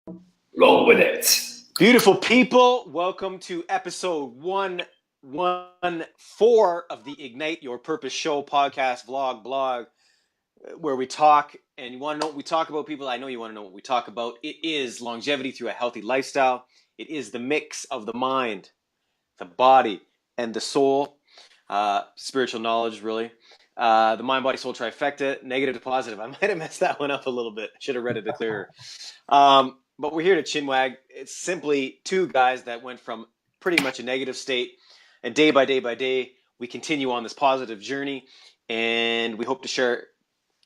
Roll with it. Beautiful people, welcome to episode 114 of the Ignite Your Purpose Show podcast, vlog, blog, where we talk. And you want to know what we talk about, people? I know you want to know what we talk about. It is longevity through a healthy lifestyle. It is the mix of the mind, the body, and the soul. Spiritual knowledge, really. The mind, body, soul trifecta, negative to positive. I might have messed that one up a little bit. Should have read it clearer. But we're here to chinwag. It's simply two guys that went from pretty much a negative state, and day by day by day, we continue on this positive journey, and we hope to share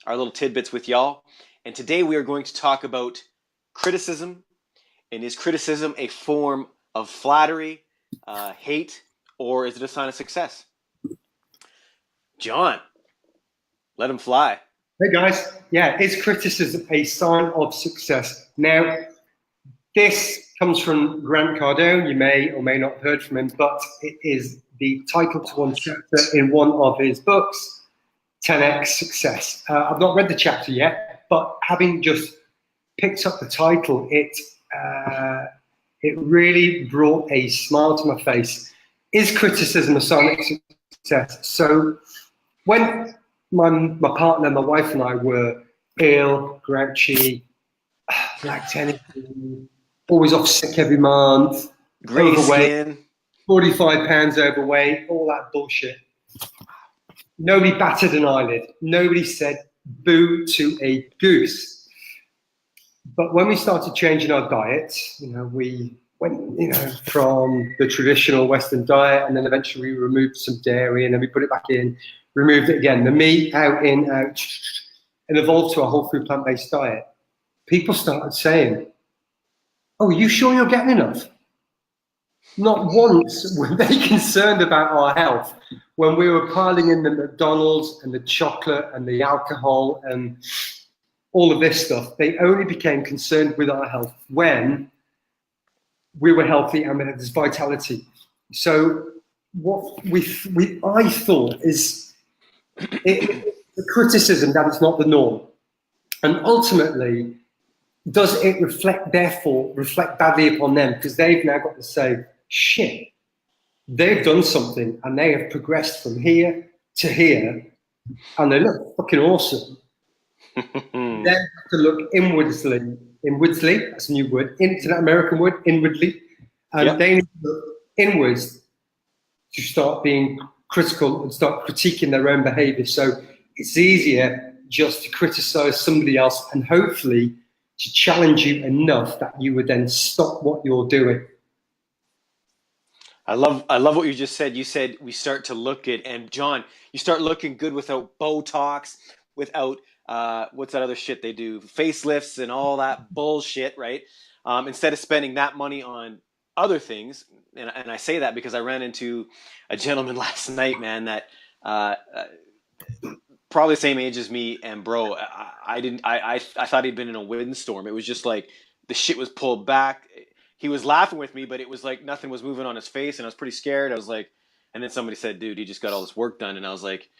our little tidbits with y'all. And today we are going to talk about criticism, and is criticism a form of flattery, hate, or is it a sign of success? John, let him fly. Hey guys, yeah, is criticism a sign of success? Now, this comes from Grant Cardone. You may or may not have heard from him, but it is the title to one chapter in one of his books, 10x Success. I've not read the chapter yet, but having just picked up the title, it really brought a smile to my face. Is criticism a sign of success? So when my partner, my wife and I were ill, grouchy, lacked energy, always off sick every month, Gray overweight, skin. 45 pounds overweight, all that bullshit. Nobody batted an eyelid. Nobody said boo to a goose. But when we started changing our diet, we went, from the traditional Western diet, and then eventually we removed some dairy, and then we put it back in, removed it again, the meat out, in, out, and evolved to a whole food plant-based diet. People started saying, "Oh, are you sure you're getting enough?" Not once were they concerned about our health when we were piling in the McDonald's and the chocolate and the alcohol and all of this stuff. They only became concerned with our health when we were healthy and we had this vitality. So what I thought is the criticism that it's not the norm. And ultimately, does it therefore reflect badly upon them? Because they've now got to say, shit, they've done something and they have progressed from here to here and they look fucking awesome. Then have to look inwardly, that's a new word, into that American word, inwardly, and Yep. they need to look inwards to start being critical and start critiquing their own behavior. So it's easier just to criticize somebody else and hopefully to challenge you enough that you would then stop what you're doing. I love what you just said. You said we start to look good, and John, you start looking good without Botox, without what's that other shit they do, facelifts and all that bullshit, right? Instead of spending that money on other things, and I say that because I ran into a gentleman last night, man, that probably the same age as me, and bro, I thought he'd been in a windstorm. It was just like the shit was pulled back. He was laughing with me, but it was like nothing was moving on his face, and I was pretty scared. I was like, and then somebody said, "Dude, he just got all this work done," and I was like,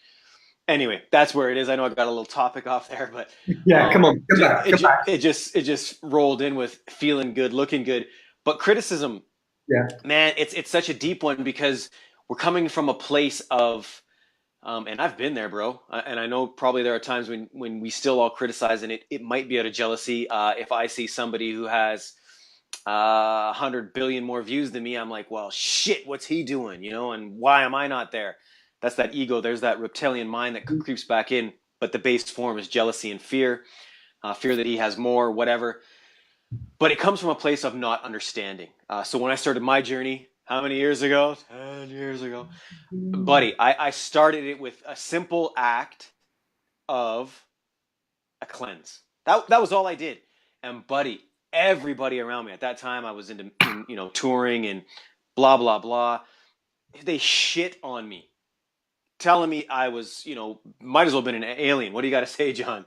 anyway, that's where it is. I know I got a little topic off there, but Yeah, come on, come back, come back. it just rolled in with feeling good, looking good. But criticism, Yeah, man, it's such a deep one because we're coming from a place of and I've been there, bro. And I know probably there are times when we still all criticize, and it might be out of jealousy. If I see somebody who has 100 billion more views than me, I'm like, well, shit, what's he doing? And why am I not there? That's that ego. There's that reptilian mind that creeps back in. But the base form is jealousy and fear, fear that he has more, whatever. But it comes from a place of not understanding. So when I started my journey, how many years ago? 10 years ago. Buddy, I started it with a simple act of a cleanse. That was all I did. And buddy, everybody around me at that time, I was into touring and blah blah blah. They shit on me, telling me I was might as well have been an alien. What do you got to say, John?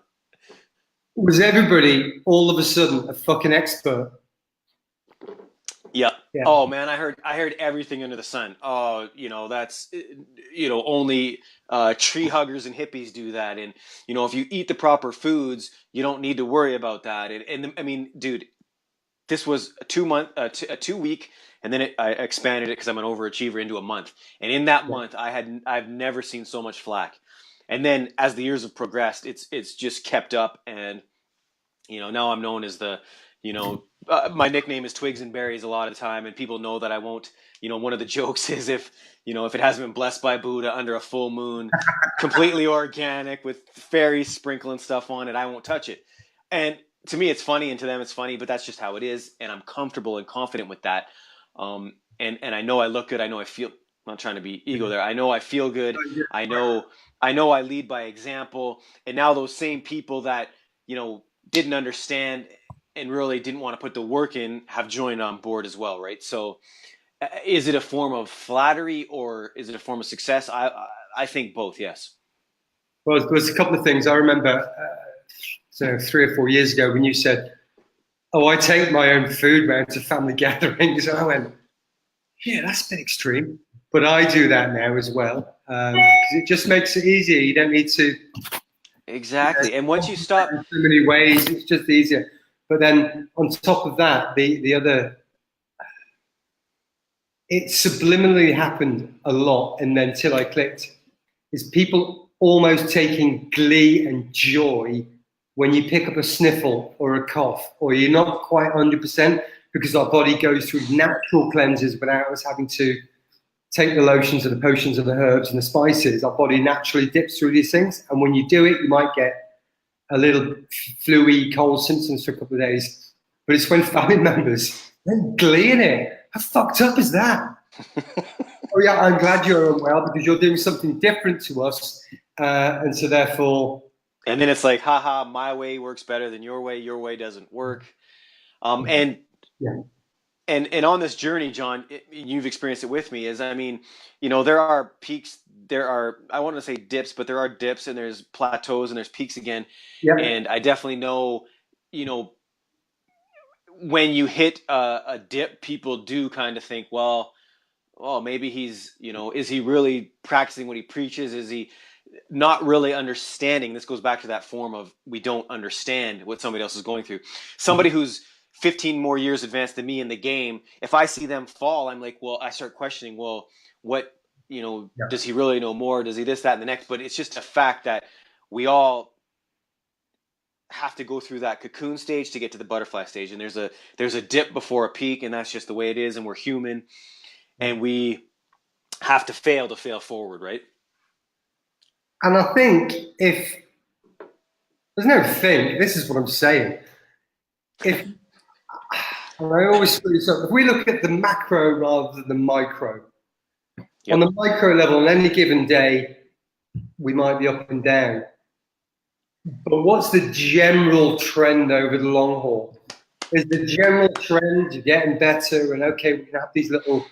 was everybody all of a sudden a fucking expert? Yeah. Yeah, Oh man, I heard everything under the sun. Oh, that's only tree huggers and hippies do that, and if you eat the proper foods, you don't need to worry about that. And I mean, dude, this was a 2 month, a 2 week, and then I expanded it because I'm an overachiever into a month. And in that month, I've never seen so much flack. And then as the years have progressed, it's just kept up. And now I'm known as my nickname is Twigs and Berries a lot of the time, and people know that I won't. One of the jokes is if it hasn't been blessed by Buddha under a full moon, completely organic with fairies sprinkling stuff on it, I won't touch it. And to me, it's funny, and to them, it's funny, but that's just how it is, and I'm comfortable and confident with that. And I know I look good. I know I feel. I'm not trying to be ego there. I know I feel good. I know I lead by example. And now those same people that didn't understand and really didn't want to put the work in have joined on board as well, right? So, is it a form of flattery or is it a form of success? I think both. Yes. Well, there's a couple of things I remember. So 3 or 4 years ago, when you said, "Oh, I take my own food round to family gatherings," I went, "Yeah, that's a bit extreme." But I do that now as well because it just makes it easier. You don't need to. Exactly. And once you stop, in so many ways, it's just easier. But then on top of that, the other, it subliminally happened a lot, and then till I clicked, is people almost taking glee and joy when you pick up a sniffle or a cough, or you're not quite 100%, because our body goes through natural cleanses without us having to take the lotions and the potions and the herbs and the spices. Our body naturally dips through these things, and when you do it, you might get a little flu-y, cold symptoms for a couple of days. But it's when family members then glee in it. How fucked up is that? Oh yeah, I'm glad you're unwell because you're doing something different to us, and so therefore. And then it's like, haha, my way works better than your way doesn't work. And on this journey, John, you've experienced it with me. There are peaks, I want to say dips, but there are dips and there's plateaus and there's peaks again. Yeah. And I definitely know, when you hit a dip, people do kind of think, well, maybe he's, is he really practicing what he preaches? Is he not really understanding? This goes back to that form of we don't understand what somebody else is going through. Somebody who's 15 more years advanced than me in the game, if I see them fall, I'm like, well, I start questioning, well, what, does he really know more? Does he this, that, and the next? But it's just a fact that we all have to go through that cocoon stage to get to the butterfly stage. And there's a dip before a peak, and that's just the way it is. And we're human, and we have to fail forward, right? And I think there's no thing, this is what I'm saying. And I always screw this up. If we look at the macro rather than the micro, on the micro level, on any given day, we might be up and down. But what's the general trend over the long haul? Is the general trend you're getting better, and okay, we can have these little,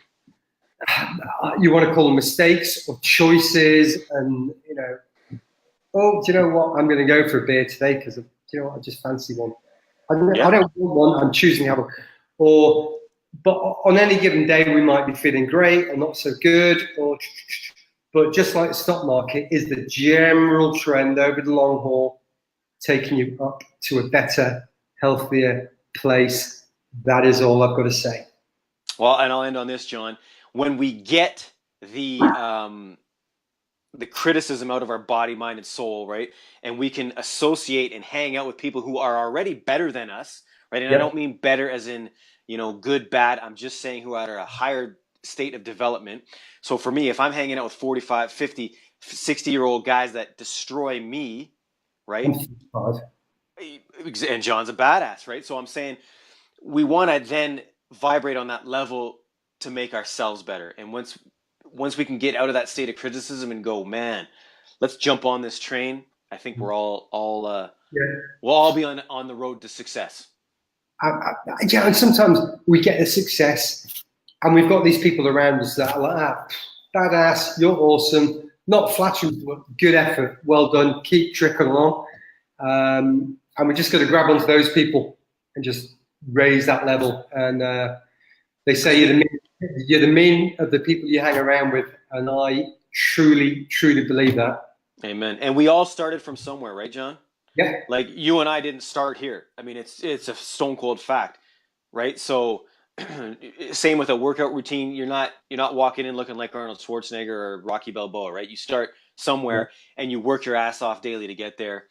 you want to call them mistakes or choices, and oh, do you know what? I'm going to go for a beer today because I just fancy one. I don't want one. I'm choosing to have one. But on any given day, we might be feeling great or not so good. But just like the stock market, is the general trend over the long haul taking you up to a better, healthier place? That is all I've got to say. Well, and I'll end on this, John. When we get the criticism out of our body, mind, and soul, right? And we can associate and hang out with people who are already better than us, right? And I don't mean better as in, good, bad. I'm just saying who are at a higher state of development. So for me, if I'm hanging out with 45, 50, 60-year-old guys that destroy me, right? And John's a badass, right? So I'm saying we want to then vibrate on that level to make ourselves better. And once we can get out of that state of criticism and go, man, let's jump on this train, I think we'll all be on the road to success. And sometimes we get a success and we've got these people around us that are like, badass, you're awesome, not flattering, but good effort, well done, keep tricking along. And we're just going to grab onto those people and just raise that level. And they say you're the mean of the people you hang around with, and I truly, truly believe that. Amen. And we all started from somewhere, right, John? Yeah. Like you and I didn't start here. I mean, it's a stone cold fact. right? So same with a workout routine. You're not walking in looking like Arnold Schwarzenegger or Rocky Balboa, right? You start Yeah. somewhere and you work your ass off daily to get there,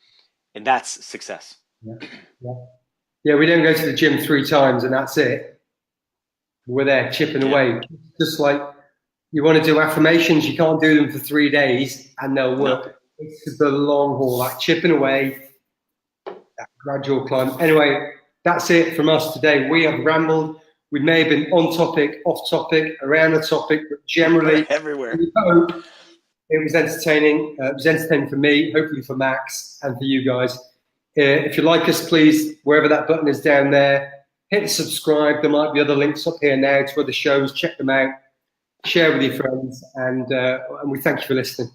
and that's success. Yeah. Yeah. Yeah, we don't go to the gym 3 times and that's it. We're there chipping away. Just like you want to do affirmations, you can't do them for 3 days and they'll work. No. It's the long haul, like chipping away, that gradual climb. Anyway, that's it from us today. We have rambled. We may have been on topic, off topic, around the topic, but generally everywhere. We hope it was entertaining. It was entertaining for me, hopefully for Max and for you guys. If you like us, please, wherever that button is down there, hit subscribe. There might be other links up here now to other shows. Check them out. Share with your friends, and we thank you for listening.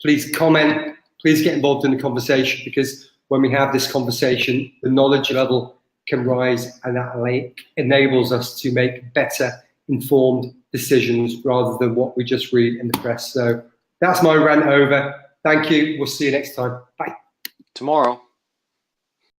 Please comment. Please get involved in the conversation, because when we have this conversation, the knowledge level can rise, and that enables us to make better informed decisions rather than what we just read in the press. So that's my rant over. Thank you. We'll see you next time. Bye. Tomorrow.